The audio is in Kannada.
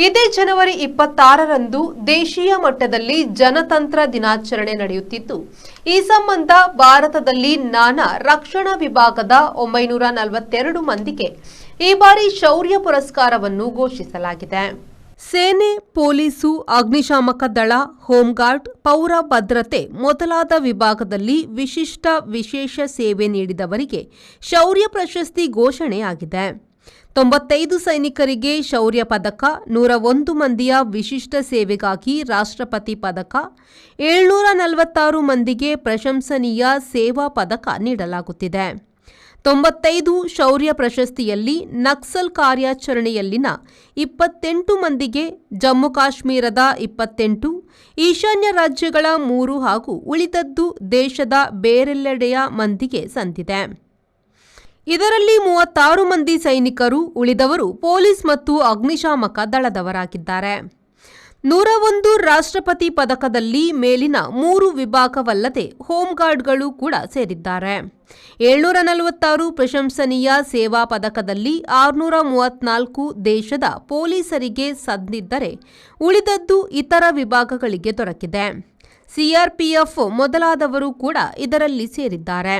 ಇದೇ ಜನವರಿ 26ರಂದು ದೇಶೀಯ ಮಟ್ಟದಲ್ಲಿ ಜನತಂತ್ರ ದಿನಾಚರಣೆ ನಡೆಯುತ್ತಿದ್ದು, ಈ ಸಂಬಂಧ ಭಾರತದಲ್ಲಿ ನಾನಾ ರಕ್ಷಣಾ ವಿಭಾಗದ 942 ಮಂದಿಗೆ ಈ ಬಾರಿ ಶೌರ್ಯ ಪುರಸ್ಕಾರವನ್ನು ಘೋಷಿಸಲಾಗಿದೆ. ಸೇನೆ, ಪೊಲೀಸು, ಅಗ್ನಿಶಾಮಕ ದಳ, ಹೋಂಗಾರ್ಡ್, ಪೌರ ಭದ್ರತೆ ಮೊದಲಾದ ವಿಭಾಗದಲ್ಲಿ ವಿಶೇಷ ಸೇವೆ ನೀಡಿದವರಿಗೆ ಶೌರ್ಯ ಪ್ರಶಸ್ತಿ ಘೋಷಣೆಯಾಗಿದೆ. 95 ಸೈನಿಕರಿಗೆ ಶೌರ್ಯ ಪದಕ, 101 ಮಂದಿಯ ವಿಶಿಷ್ಟ ಸೇವೆಗಾಗಿ ರಾಷ್ಟ್ರಪತಿ ಪದಕ, 746 ಮಂದಿಗೆ ಪ್ರಶಂಸನೀಯ ಸೇವಾ ಪದಕ ನೀಡಲಾಗುತ್ತಿದೆ. 95 ಶೌರ್ಯ ಪ್ರಶಸ್ತಿಯಲ್ಲಿ ನಕ್ಸಲ್ ಕಾರ್ಯಾಚರಣೆಯಲ್ಲಿನ 28 ಮಂದಿಗೆ, ಜಮ್ಮು ಕಾಶ್ಮೀರದ 28, ಈಶಾನ್ಯ ರಾಜ್ಯಗಳ 3 ಹಾಗೂ ಉಳಿದದ್ದು ದೇಶದ ಬೇರೆಲ್ಲೆಡೆಯ ಮಂದಿಗೆ ಸಂದಿದೆ. ಇದರಲ್ಲಿ 36 ಮಂದಿ ಸೈನಿಕರು, ಉಳಿದವರು ಪೊಲೀಸ್ ಮತ್ತು ಅಗ್ನಿಶಾಮಕ ದಳದವರಾಗಿದ್ದಾರೆ. 101 ರಾಷ್ಟ್ರಪತಿ ಪದಕದಲ್ಲಿ ಮೇಲಿನ 3 ವಿಭಾಗವಲ್ಲದೆ ಹೋಂಗಾರ್ಡ್ಗಳು ಕೂಡ ಸೇರಿದ್ದಾರೆ. 746 ಪ್ರಶಂಸನೀಯ ಸೇವಾ ಪದಕದಲ್ಲಿ 634 ದೇಶದ ಪೊಲೀಸರಿಗೆ ಸಂದಿದ್ದರೆ, ಉಳಿದದ್ದು ಇತರ ವಿಭಾಗಗಳಿಗೆ ದೊರಕಿದೆ. ಸಿಆರ್ಪಿಎಫ್ ಮೊದಲಾದವರು ಕೂಡ ಇದರಲ್ಲಿ ಸೇರಿದ್ದಾರೆ.